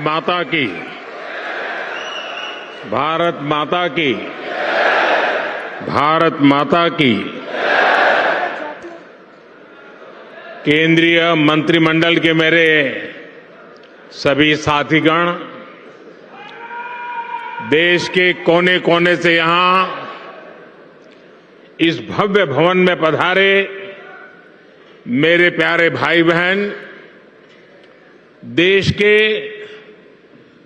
माता की, भारत माता की, भारत माता की। केंद्रीय मंत्रिमंडल के मेरे सभी साथीगण, देश के कोने कोने से यहां इस भव्य भवन में पधारे मेरे प्यारे भाई बहन, देश के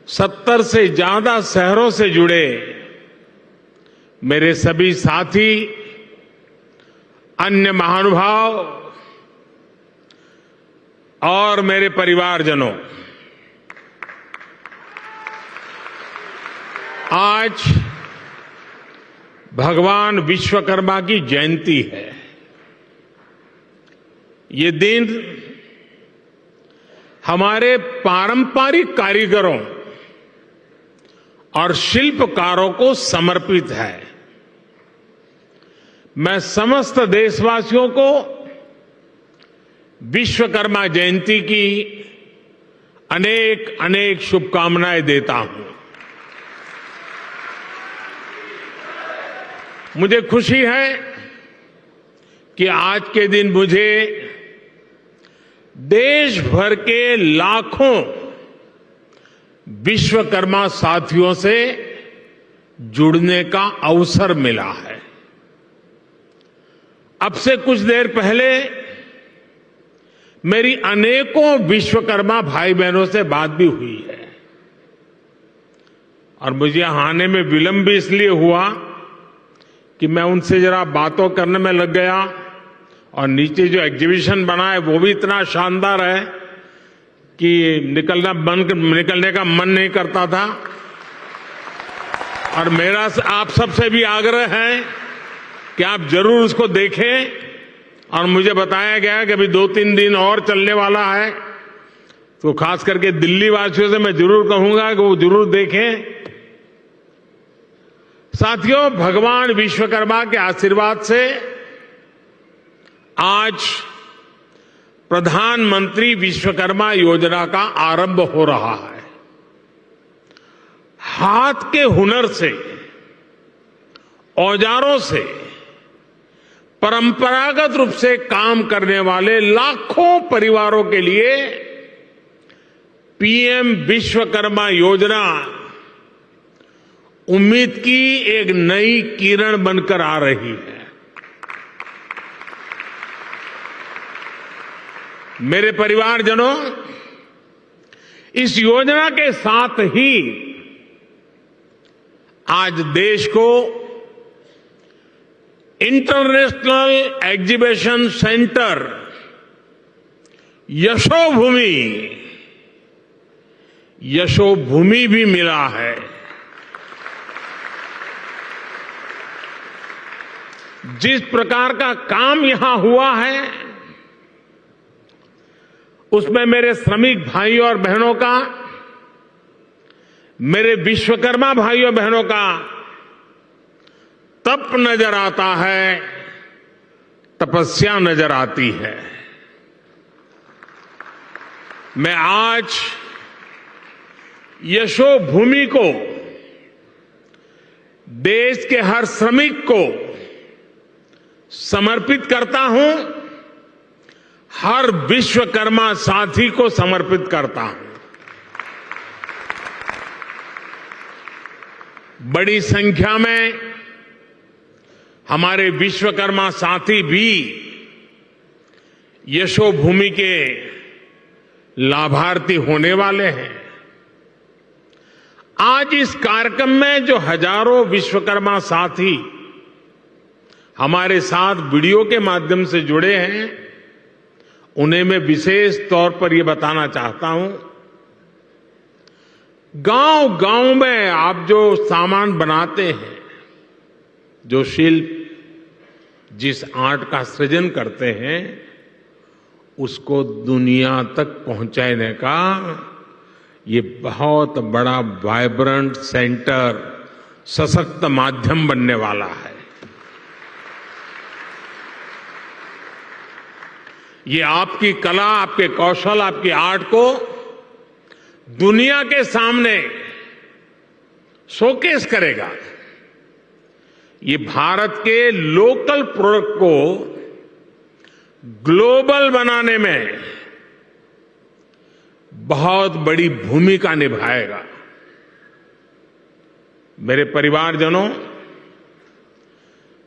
70 से ज्यादा शहरों से जुड़े मेरे सभी साथी, अन्य महानुभाव और मेरे परिवारजनों, आज भगवान विश्वकर्मा की जयंती है। ये दिन हमारे पारंपरिक कारीगरों और शिल्पकारों को समर्पित है। मैं समस्त देशवासियों को विश्वकर्मा जयंती की अनेक अनेक शुभकामनाएं देता हूं। मुझे खुशी है कि आज के दिन मुझे देश भर के लाखों विश्वकर्मा साथियों से जुड़ने का अवसर मिला है। अब से कुछ देर पहले मेरी अनेकों विश्वकर्मा भाई बहनों से बात भी हुई है और मुझे आने में विलंब भी इसलिए हुआ कि मैं उनसे जरा बातों करने में लग गया और नीचे जो एग्जीबिशन बना है वो भी इतना शानदार है कि निकलने का मन नहीं करता था। और मेरा आप सबसे भी आग्रह है कि आप जरूर उसको देखें और मुझे बताया गया कि अभी 2-3 दिन और चलने वाला है, तो खास करके दिल्ली वासियों से मैं जरूर कहूंगा कि वो जरूर देखें। साथियों, भगवान विश्वकर्मा के आशीर्वाद से आज प्रधानमंत्री विश्वकर्मा योजना का आरंभ हो रहा है। हाथ के हुनर से, औजारों से परंपरागत रूप से काम करने वाले लाखों परिवारों के लिए पीएम विश्वकर्मा योजना उम्मीद की एक नई किरण बनकर आ रही है। मेरे परिवारजनों, इस योजना के साथ ही आज देश को इंटरनेशनल एग्जीबिशन सेंटर यशोभूमि भी मिला है। जिस प्रकार का काम यहां हुआ है उसमें मेरे श्रमिक भाइयों और बहनों का, मेरे विश्वकर्मा भाइयों बहनों का तप नजर आता है, तपस्या नजर आती है। मैं आज यशोभूमि को, देश के हर श्रमिक को समर्पित करता हूं, हर विश्वकर्मा साथी को समर्पित करता हूं। बड़ी संख्या में हमारे विश्वकर्मा साथी भी यशोभूमि के लाभार्थी होने वाले हैं। आज इस कार्यक्रम में जो हजारों विश्वकर्मा साथी हमारे साथ वीडियो के माध्यम से जुड़े हैं, उन्हें मैं विशेष तौर पर यह बताना चाहता हूं, गांव-गांव में आप जो सामान बनाते हैं, जो शिल्प, जिस आर्ट का सृजन करते हैं, उसको दुनिया तक पहुंचाने का ये बहुत बड़ा वाइब्रेंट सेंटर, सशक्त माध्यम बनने वाला है। ये आपकी कला, आपके कौशल, आपकी आर्ट को दुनिया के सामने शोकेस करेगा। ये भारत के लोकल प्रोडक्ट को ग्लोबल बनाने में बहुत बड़ी भूमिका निभाएगा। मेरे परिवारजनों,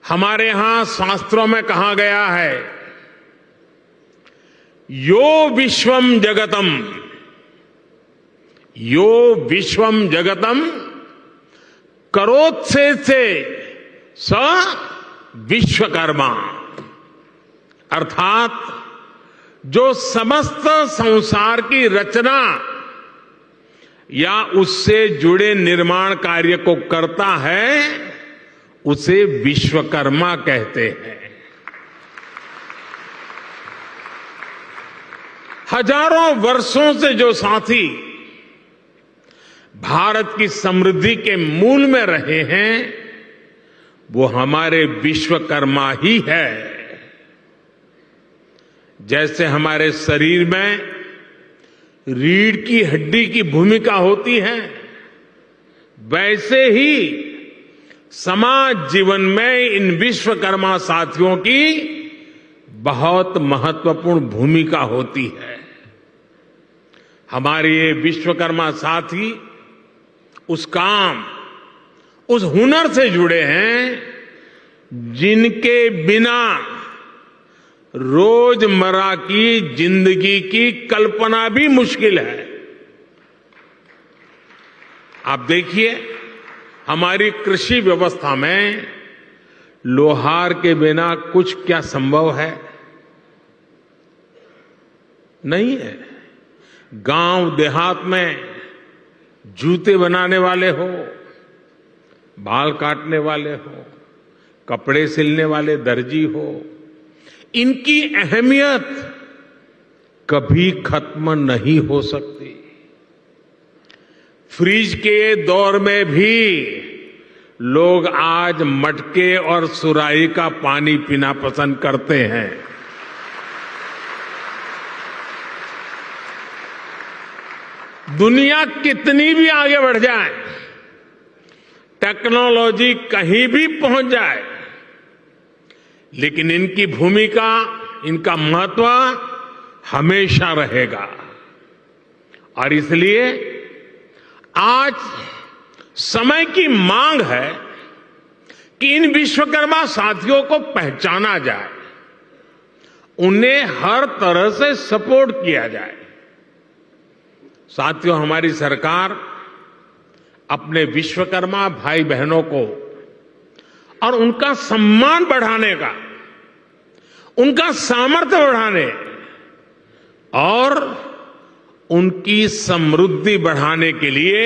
हमारे यहां शास्त्रों में कहा गया है, यो विश्वम जगतम, यो विश्वम जगतम करोत्से से स विश्वकर्मा। अर्थात जो समस्त संसार की रचना या उससे जुड़े निर्माण कार्य को करता है, उसे विश्वकर्मा कहते हैं। हजारों वर्षों से जो साथी भारत की समृद्धि के मूल में रहे हैं, वो हमारे विश्वकर्मा ही है। जैसे हमारे शरीर में रीढ़ की हड्डी की भूमिका होती है, वैसे ही समाज जीवन में इन विश्वकर्मा साथियों की बहुत महत्वपूर्ण भूमिका होती है। हमारे ये विश्वकर्मा साथी उस काम, उस हुनर से जुड़े हैं जिनके बिना रोजमर्रा की जिंदगी की कल्पना भी मुश्किल है। आप देखिए, हमारी कृषि व्यवस्था में लोहार के बिना कुछ क्या संभव है? नहीं है। गांव देहात में जूते बनाने वाले हो, बाल काटने वाले हो, कपड़े सिलने वाले दर्जी हो, इनकी अहमियत कभी खत्म नहीं हो सकती। फ्रिज के दौर में भी लोग आज मटके और सुराही का पानी पीना पसंद करते हैं। दुनिया कितनी भी आगे बढ़ जाए, टेक्नोलॉजी कहीं भी पहुंच जाए, लेकिन इनकी भूमिका, इनका महत्व हमेशा रहेगा। और इसलिए आज समय की मांग है कि इन विश्वकर्मा साथियों को पहचाना जाए, उन्हें हर तरह से सपोर्ट किया जाए। साथियों, हमारी सरकार अपने विश्वकर्मा भाई बहनों को और उनका सम्मान बढ़ाने का, उनका सामर्थ्य बढ़ाने और उनकी समृद्धि बढ़ाने के लिए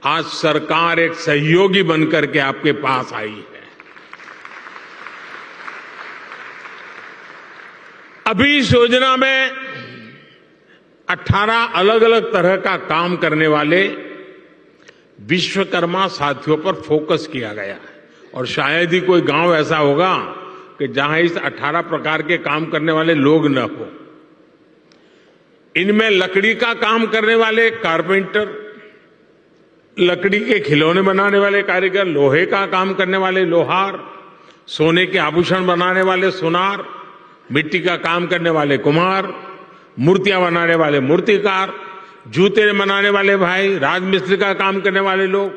आज सरकार एक सहयोगी बनकर के आपके पास आई है। अभी इस योजना में 18 अलग अलग तरह का काम करने वाले विश्वकर्मा साथियों पर फोकस किया गया है। और शायद ही कोई गांव ऐसा होगा कि जहां इस 18 प्रकार के काम करने वाले लोग न हो। इनमें लकड़ी का काम करने वाले कारपेंटर, लकड़ी के खिलौने बनाने वाले कारीगर, लोहे का काम करने वाले लोहार, सोने के आभूषण बनाने वाले सुनार, मिट्टी का काम करने वाले कुम्हार, मूर्तियां बनाने वाले मूर्तिकार, जूते बनाने वाले भाई, राजमिस्त्री का काम करने वाले लोग,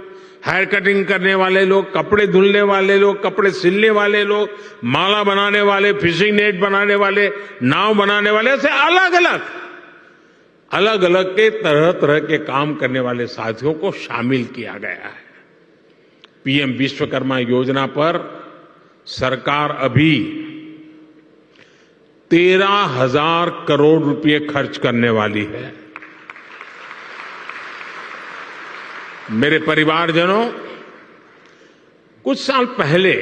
हेयर कटिंग करने वाले लोग, कपड़े धुलने वाले लोग, कपड़े सिलने वाले लोग, माला बनाने वाले, फिशिंग नेट बनाने वाले, नाव बनाने वाले, ऐसे अलग अलग के तरह तरह के काम करने वाले साथियों को शामिल किया गया है। पीएम विश्वकर्मा योजना पर सरकार अभी 13,000 करोड़ रुपए खर्च करने वाली है। मेरे परिवारजनों, कुछ साल पहले,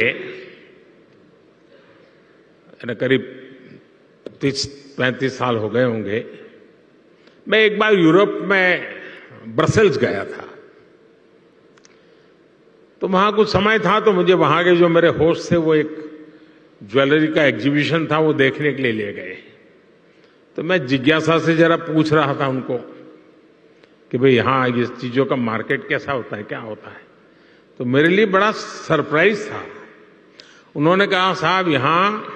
करीब 30-35 साल हो गए होंगे, मैं एक बार यूरोप में ब्रसेल्स गया था। तो वहां कुछ समय था, तो मुझे वहां के जो मेरे होस्ट थे वो एक ज्वेलरी का एग्जीबिशन था, वो देखने के लिए ले गए। तो मैं जिज्ञासा से जरा पूछ रहा था उनको कि भाई यहाँ इस चीज़ों का मार्केट कैसा होता है, क्या होता है। तो मेरे लिए बड़ा सरप्राइज था। उन्होंने कहा साहब यहाँ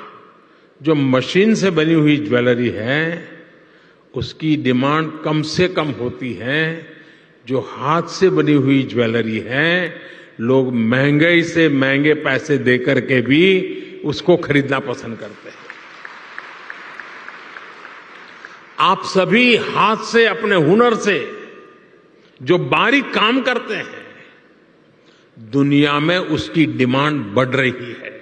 जो मशीन से बनी हुई ज्वेलरी है उसकी डिमांड कम से कम होती है, जो हाथ से बनी हुई ज्वेलरी है लोग महंगे से महंगे पैसे देकर के भी उसको खरीदना पसंद करते हैं। आप सभी हाथ से अपने हुनर से जो बारीक काम करते हैं दुनिया में उसकी डिमांड बढ़ रही है।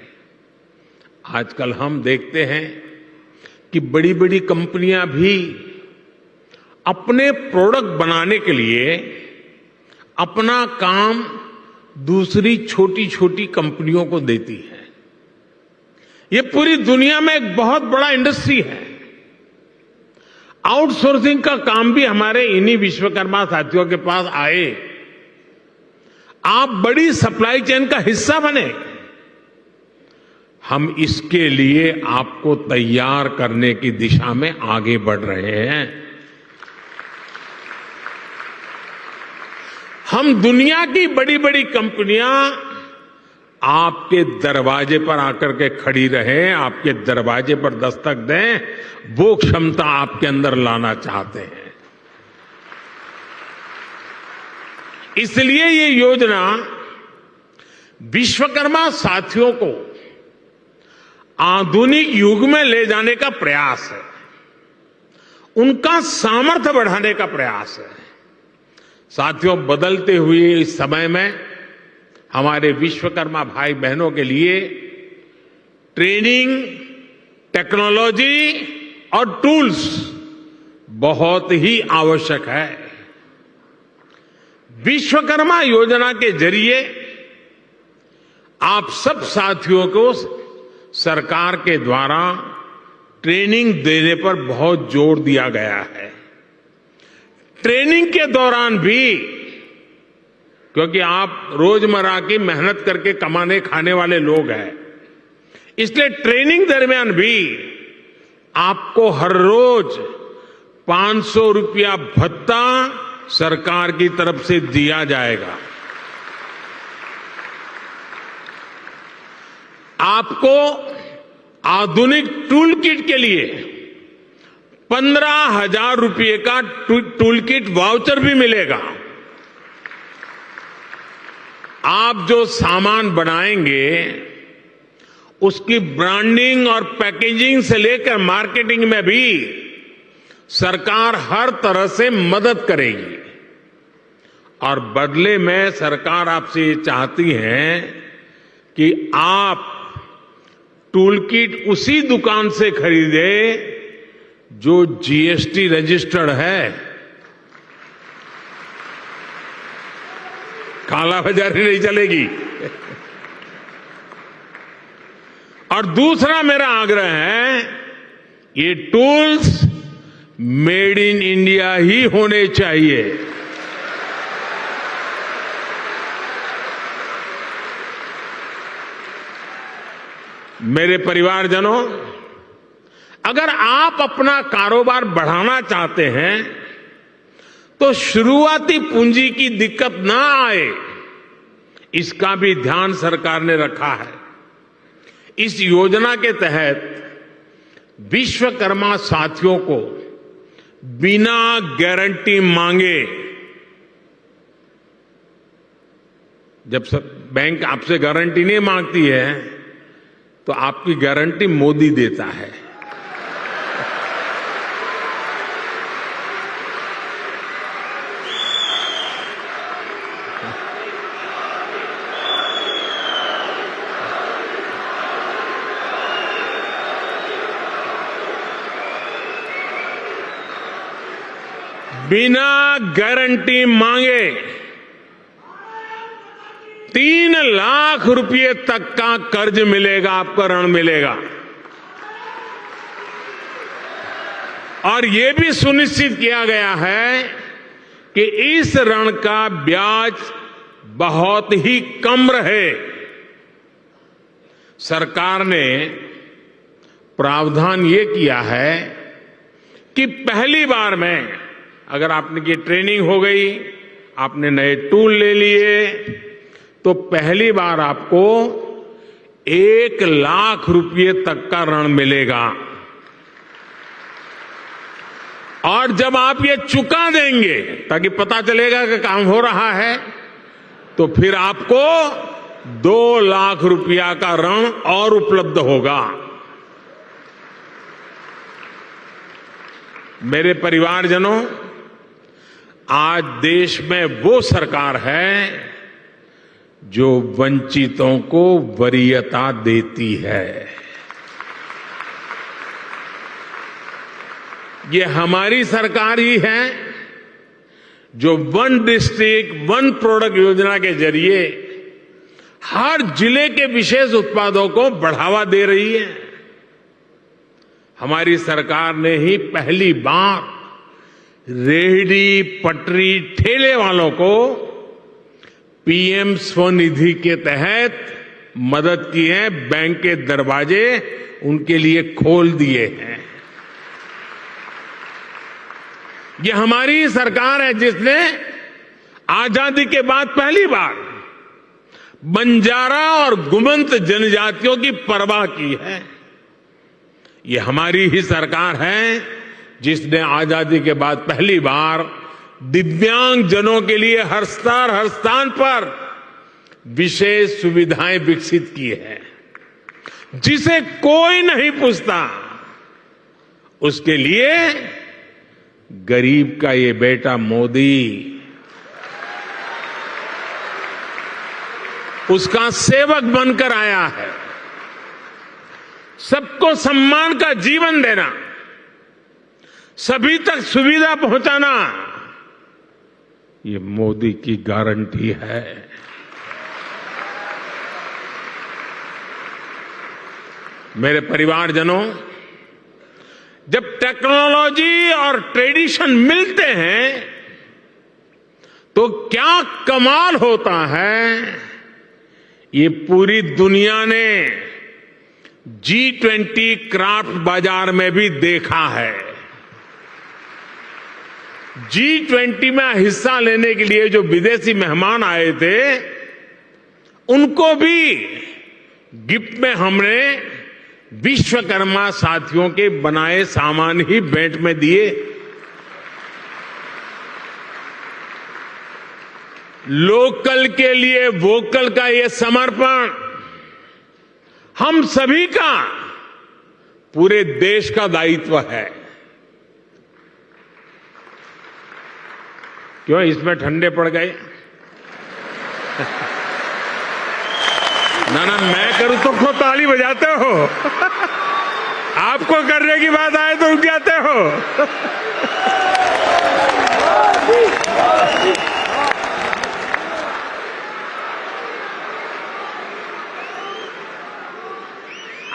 आजकल हम देखते हैं कि बड़ी बड़ी कंपनियां भी अपने प्रोडक्ट बनाने के लिए अपना काम दूसरी छोटी छोटी कंपनियों को देती है। ये पूरी दुनिया में एक बहुत बड़ा इंडस्ट्री है। आउटसोर्सिंग का काम भी हमारे इन्हीं विश्वकर्मा साथियों के पास आए। आप बड़ी सप्लाई चेन का हिस्सा बने। हम इसके लिए आपको तैयार करने की दिशा में आगे बढ़ रहे हैं। हम दुनिया की बड़ी बड़ी कंपनियां आपके दरवाजे पर आकर के खड़ी रहें, आपके दरवाजे पर दस्तक दें, वो क्षमता आपके अंदर लाना चाहते हैं। इसलिए ये योजना विश्वकर्मा साथियों को आधुनिक युग में ले जाने का प्रयास है, उनका सामर्थ्य बढ़ाने का प्रयास है। साथियों, बदलते हुए इस समय में हमारे विश्वकर्मा भाई बहनों के लिए ट्रेनिंग, टेक्नोलॉजी और टूल्स बहुत ही आवश्यक है। विश्वकर्मा योजना के जरिए आप सब साथियों को सरकार के द्वारा ट्रेनिंग देने पर बहुत जोर दिया गया है। ट्रेनिंग के दौरान भी, क्योंकि आप रोजमर्रा की मेहनत करके कमाने खाने वाले लोग हैं, इसलिए ट्रेनिंग दरमियान भी आपको हर रोज 500 रुपया भत्ता सरकार की तरफ से दिया जाएगा। आपको आधुनिक टूल किट के लिए 15,000 रुपये का टूल किट वाउचर भी मिलेगा। आप जो सामान बनाएंगे उसकी ब्रांडिंग और पैकेजिंग से लेकर मार्केटिंग में भी सरकार हर तरह से मदद करेगी। और बदले में सरकार आपसे ये चाहती है कि आप टूल किट उसी दुकान से खरीदे जो जीएसटी रजिस्टर्ड है। कालाबाजारी नहीं चलेगी। और दूसरा मेरा आग्रह है, ये टूल्स मेड इन इंडिया ही होने चाहिए। मेरे परिवारजनों, अगर आप अपना कारोबार बढ़ाना चाहते हैं तो शुरुआती पूंजी की दिक्कत ना आए, इसका भी ध्यान सरकार ने रखा है। इस योजना के तहत विश्वकर्मा साथियों को बिना गारंटी मांगे, जब बैंक आपसे गारंटी नहीं मांगती है तो आपकी गारंटी मोदी देता है। बिना गारंटी मांगे 3 लाख रुपए तक का कर्ज मिलेगा, आपको ऋण मिलेगा। और यह भी सुनिश्चित किया गया है कि इस ऋण का ब्याज बहुत ही कम रहे। सरकार ने प्रावधान ये किया है कि पहली बार में अगर आपकी ट्रेनिंग हो गई, आपने नए टूल ले लिए, तो पहली बार आपको 1 लाख रुपए तक का ऋण मिलेगा। और जब आप ये चुका देंगे, ताकि पता चलेगा कि काम हो रहा है, तो फिर आपको 2 लाख रुपया का ऋण और उपलब्ध होगा। मेरे परिवारजनों, आज देश में वो सरकार है जो वंचितों को वरीयता देती है। ये हमारी सरकार ही है जो 1 डिस्ट्रिक्ट 1 प्रोडक्ट योजना के जरिए हर जिले के विशेष उत्पादों को बढ़ावा दे रही है। हमारी सरकार ने ही पहली बार रेहड़ी, पटरी, ठेले वालों को पीएम स्वनिधि के तहत मदद की है। बैंक के दरवाजे उनके लिए खोल दिए हैं। ये हमारी सरकार है जिसने आजादी के बाद पहली बार बंजारा और गुमंत जनजातियों की परवाह की है। ये हमारी ही सरकार है जिसने आजादी के बाद पहली बार दिव्यांग जनों के लिए हर स्थान पर विशेष सुविधाएं विकसित की है। जिसे कोई नहीं पूछता, उसके लिए गरीब का ये बेटा मोदी उसका सेवक बनकर आया है। सबको सम्मान का जीवन देना, सभी तक सुविधा पहुंचाना, ये मोदी की गारंटी है। मेरे परिवारजनों, जब टेक्नोलॉजी और ट्रेडिशन मिलते हैं तो क्या कमाल होता है, ये पूरी दुनिया ने G20 क्राफ्ट बाजार में भी देखा है। G20 में हिस्सा लेने के लिए जो विदेशी मेहमान आए थे, उनको भी गिफ्ट में हमने विश्वकर्मा साथियों के बनाए सामान ही भेंट में दिए। लोकल के लिए वोकल का ये समर्पण हम सभी का, पूरे देश का दायित्व है। क्यों इसमें ठंडे पड़ गए? ना मैं करूं तो खुद ताली बजाते हो, आपको करने की बात आए तो रुक जाते हो।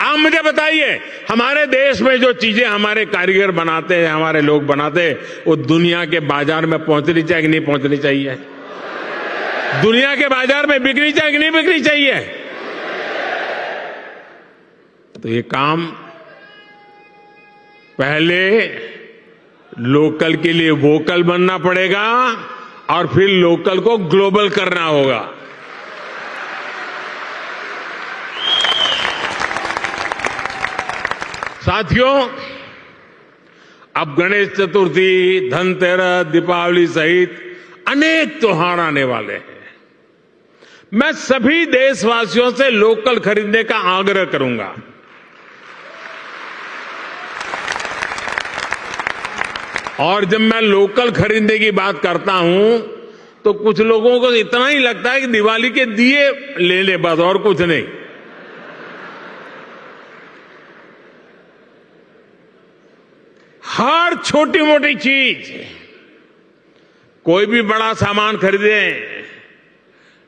आप मुझे बताइए, हमारे देश में जो चीजें हमारे कारीगर बनाते हैं, हमारे लोग बनाते हैं, वो दुनिया के बाजार में पहुंचनी चाहिए कि नहीं पहुंचनी चाहिए? दुनिया के बाजार में बिकनी चाहिए कि नहीं बिकनी चाहिए? तो ये काम पहले लोकल के लिए वोकल बनना पड़ेगा और फिर लोकल को ग्लोबल करना होगा। साथियों, अब गणेश चतुर्थी, धनतेरस, दीपावली सहित अनेक त्योहार आने वाले हैं। मैं सभी देशवासियों से लोकल खरीदने का आग्रह करूंगा। और जब मैं लोकल खरीदने की बात करता हूं तो कुछ लोगों को इतना ही लगता है कि दिवाली के दिए ले ले, बस और कुछ नहीं। हर छोटी मोटी चीज, कोई भी बड़ा सामान खरीदें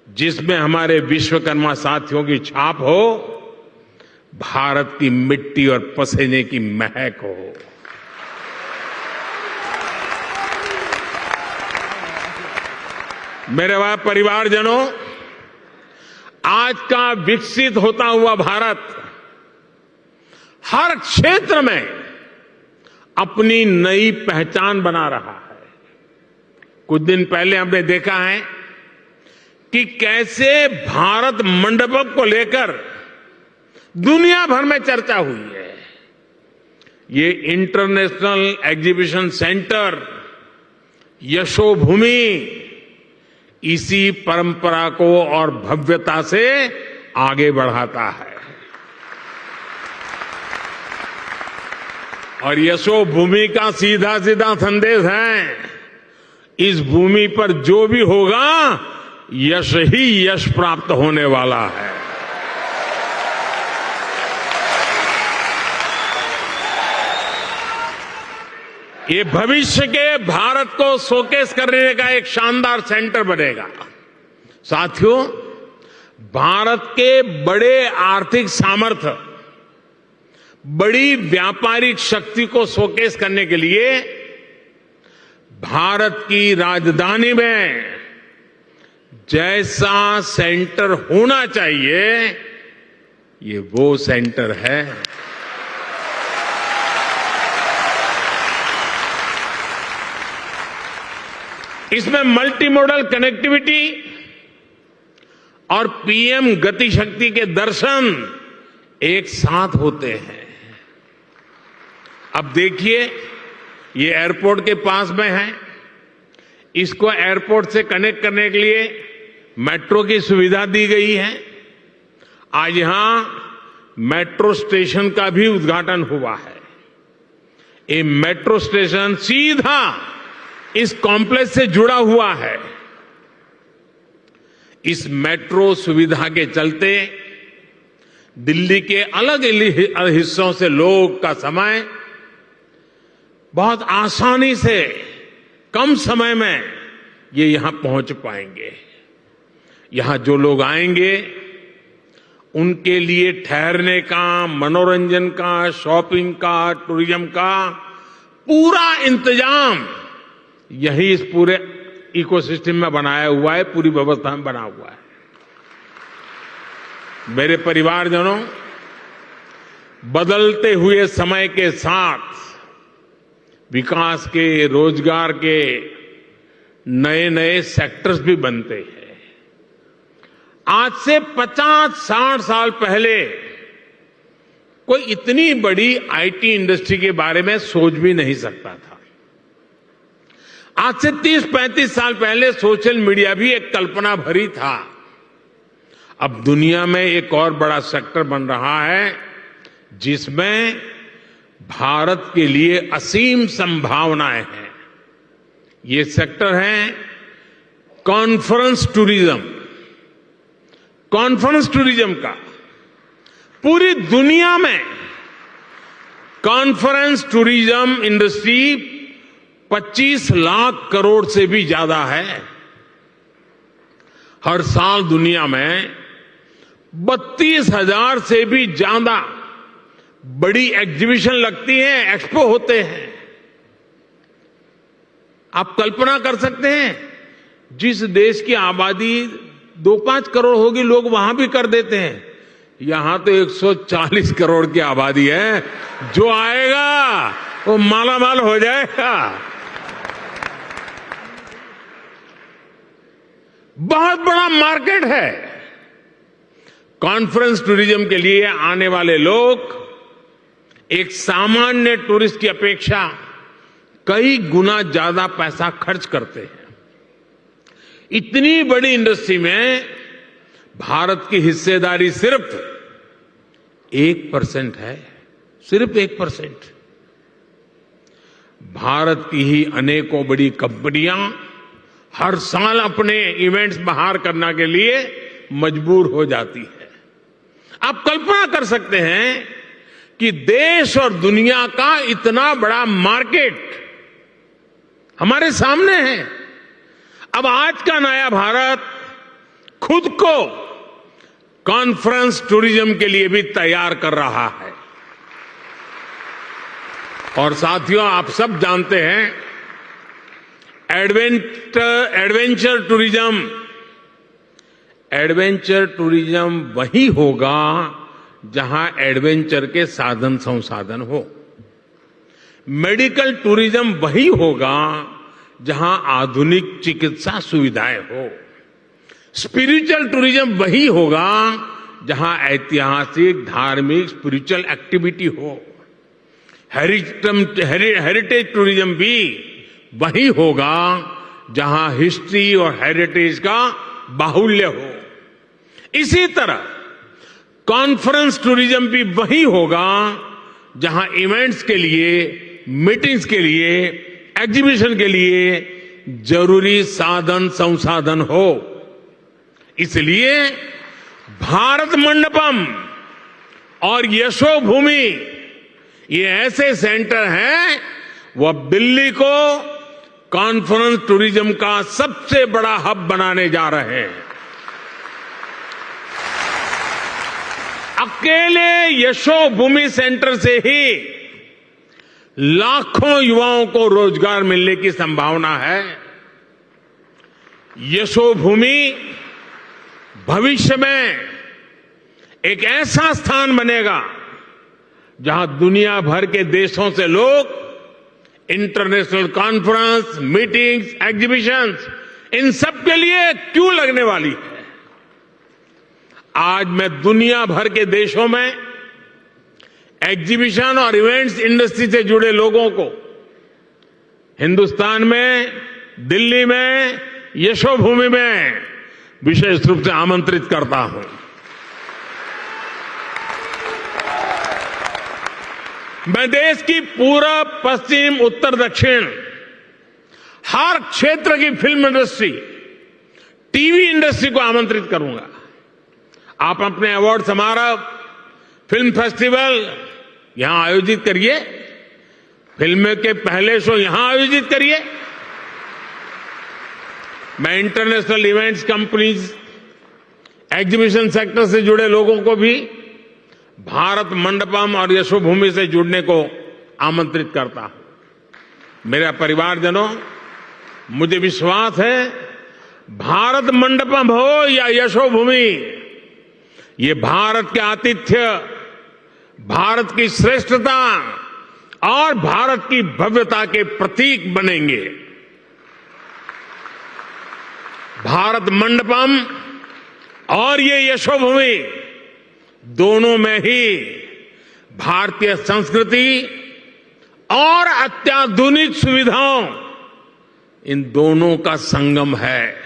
जिसमें हमारे विश्वकर्मा साथियों की छाप हो, भारत की मिट्टी और पसीने की महक हो। मेरे परिवारजनों, आज का विकसित होता हुआ भारत हर क्षेत्र में अपनी नई पहचान बना रहा है। कुछ दिन पहले हमने देखा है कि कैसे भारत मंडपम को लेकर दुनिया भर में चर्चा हुई है। ये इंटरनेशनल एग्जीबिशन सेंटर यशोभूमि इसी परंपरा को और भव्यता से आगे बढ़ाता है। और यशोभूमि का सीधा सीधा संदेश है, इस भूमि पर जो भी होगा यश ही यश प्राप्त होने वाला है। ये भविष्य के भारत को शोकेस करने का एक शानदार सेंटर बनेगा। साथियों, भारत के बड़े आर्थिक सामर्थ्य, बड़ी व्यापारिक शक्ति को शोकेस करने के लिए भारत की राजधानी में जैसा सेंटर होना चाहिए, ये वो सेंटर है। इसमें मल्टी मॉडल कनेक्टिविटी और पीएम गति शक्ति के दर्शन एक साथ होते हैं। अब देखिए, ये एयरपोर्ट के पास में है, इसको एयरपोर्ट से कनेक्ट करने के लिए मेट्रो की सुविधा दी गई है। आज यहां मेट्रो स्टेशन का भी उद्घाटन हुआ है। ये मेट्रो स्टेशन सीधा इस कॉम्प्लेक्स से जुड़ा हुआ है। इस मेट्रो सुविधा के चलते दिल्ली के अलग अलग हिस्सों से लोग का समय बहुत आसानी से कम समय में ये यहां पहुंच पाएंगे। यहां जो लोग आएंगे उनके लिए ठहरने का, मनोरंजन का, शॉपिंग का, टूरिज्म का पूरा इंतजाम यही इस पूरे इकोसिस्टम में बनाया हुआ है, पूरी व्यवस्था में बना हुआ है। मेरे परिवारजनों, बदलते हुए समय के साथ विकास के, रोजगार के नए नए सेक्टर्स भी बनते हैं। आज से 50-60 साल पहले कोई इतनी बड़ी आईटी इंडस्ट्री के बारे में सोच भी नहीं सकता था। आज से 30-35 साल पहले सोशल मीडिया भी एक कल्पना भरी था। अब दुनिया में एक और बड़ा सेक्टर बन रहा है जिसमें भारत के लिए असीम संभावनाएं हैं। ये सेक्टर है कॉन्फ्रेंस टूरिज्म। कॉन्फ्रेंस टूरिज्म का पूरी दुनिया में conference tourism industry 25 lakh crore से भी ज्यादा है। हर साल दुनिया में 32,000 से भी ज्यादा बड़ी एग्जीबिशन लगती हैं, एक्सपो होते हैं। आप कल्पना कर सकते हैं, जिस देश की आबादी 2-5 करोड़ होगी, लोग वहां भी कर देते हैं। यहां तो 140 करोड़ की आबादी है। जो आएगा वो मालामाल हो जाएगा। बहुत बड़ा मार्केट है। कॉन्फ्रेंस टूरिज्म के लिए आने वाले लोग एक सामान्य टूरिस्ट की अपेक्षा कई गुना ज्यादा पैसा खर्च करते हैं। इतनी बड़ी इंडस्ट्री में भारत की हिस्सेदारी सिर्फ 1% है, सिर्फ 1%। भारत की ही अनेकों बड़ी कंपनियां हर साल अपने इवेंट्स बाहर करने के लिए मजबूर हो जाती है। आप कल्पना कर सकते हैं कि देश और दुनिया का इतना बड़ा मार्केट हमारे सामने है। अब आज का नया भारत खुद को कॉन्फ्रेंस टूरिज्म के लिए भी तैयार कर रहा है। और साथियों, आप सब जानते हैं, एडवेंचर टूरिज्म वही होगा जहां एडवेंचर के साधन संसाधन हो। मेडिकल टूरिज्म वही होगा जहां आधुनिक चिकित्सा सुविधाएं हो। स्पिरिचुअल टूरिज्म वही होगा जहां ऐतिहासिक, धार्मिक, स्पिरिचुअल एक्टिविटी हो। हेरिटेज टूरिज्म भी वही होगा जहां हिस्ट्री और हेरिटेज का बाहुल्य हो। इसी तरह कॉन्फ्रेंस टूरिज्म भी वही होगा जहां इवेंट्स के लिए, मीटिंग्स के लिए, एग्जीबिशन के लिए जरूरी साधन संसाधन हो। इसलिए भारत मंडपम और यशोभूमि ये ऐसे सेंटर हैं, वो दिल्ली को कॉन्फ्रेंस टूरिज्म का सबसे बड़ा हब बनाने जा रहे हैं। अकेले यशोभूमि सेंटर से ही लाखों युवाओं को रोजगार मिलने की संभावना है। यशोभूमि भविष्य में एक ऐसा स्थान बनेगा जहां दुनिया भर के देशों से लोग इंटरनेशनल कॉन्फ्रेंस, मीटिंग्स, एग्जीबिशंस, इन सब के लिए क्यों लगने वाली है। आज मैं दुनिया भर के देशों में एग्जीबिशन और इवेंट्स इंडस्ट्री से जुड़े लोगों को हिंदुस्तान में, दिल्ली में, यशोभूमि में विशेष रूप से आमंत्रित करता हूं। मैं देश की पूरब, पश्चिम, उत्तर, दक्षिण हर क्षेत्र की फिल्म इंडस्ट्री, टीवी इंडस्ट्री को आमंत्रित करूंगा। आप अपने अवार्ड समारोह, फिल्म फेस्टिवल यहां आयोजित करिए, फिल्म के पहले शो यहां आयोजित करिए। मैं international events companies, exhibition sector से जुड़े लोगों को भी भारत मंडपम और यशोभूमि से जुड़ने को आमंत्रित करता हूं। मेरे परिवारजनों, मुझे विश्वास है भारत मंडपम हो या यशोभूमि, ये भारत के आतिथ्य, भारत की श्रेष्ठता और भारत की भव्यता के प्रतीक बनेंगे। भारत मंडपम और ये यशोभूमि दोनों में ही भारतीय संस्कृति और अत्याधुनिक सुविधाओं, इन दोनों का संगम है।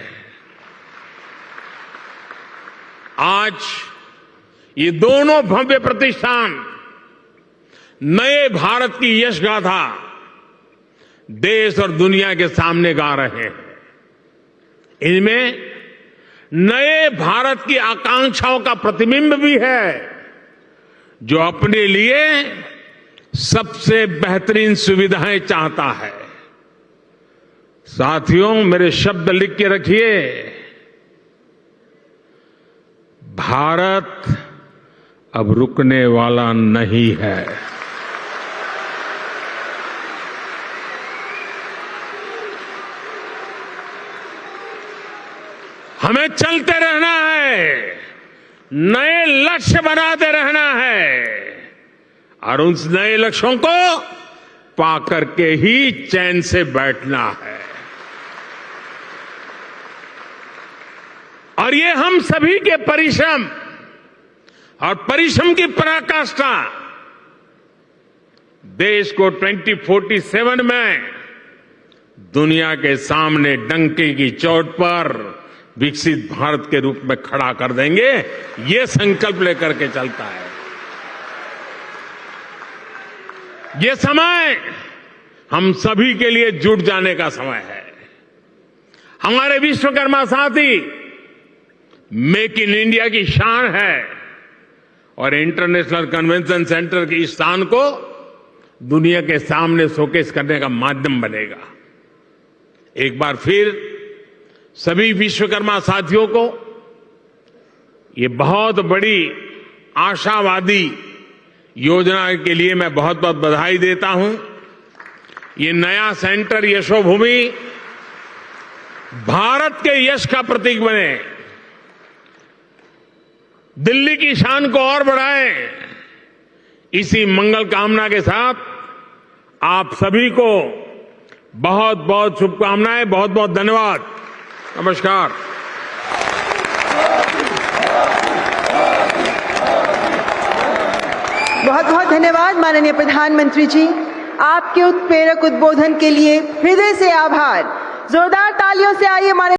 आज ये दोनों भव्य प्रतिष्ठान नए भारत की यश गाथा देश और दुनिया के सामने गा रहे हैं। इनमें नए भारत की आकांक्षाओं का प्रतिबिंब भी है, जो अपने लिए सबसे बेहतरीन सुविधाएं चाहता है। साथियों, मेरे शब्द लिख के रखिए। भारत अब रुकने वाला नहीं है। हमें चलते रहना है, नए लक्ष्य बनाते रहना है और उन नए लक्ष्यों को पाकर के ही चैन से बैठना है। और ये हम सभी के परिश्रम और परिश्रम की पराकाष्ठा देश को 2047 में दुनिया के सामने डंके की चोट पर विकसित भारत के रूप में खड़ा कर देंगे। ये संकल्प लेकर के चलता है। ये समय हम सभी के लिए जुट जाने का समय है। हमारे विश्वकर्मा साथी मेक इन इंडिया की शान है और इंटरनेशनल कन्वेंशन सेंटर की इस शान को दुनिया के सामने शोकेस करने का माध्यम बनेगा। एक बार फिर सभी विश्वकर्मा साथियों को ये बहुत बड़ी आशावादी योजना के लिए मैं बहुत बहुत बधाई देता हूं। ये नया सेंटर यशोभूमि भारत के यश का प्रतीक बने, दिल्ली की शान को और बढ़ाए। इसी मंगल कामना के साथ आप सभी को बहुत बहुत शुभकामनाएं, बहुत बहुत धन्यवाद। नमस्कार। बहुत बहुत धन्यवाद माननीय प्रधानमंत्री जी, आपके उत्प्रेरक उद्बोधन के लिए हृदय से आभार। जोरदार तालियों से आइए माननीय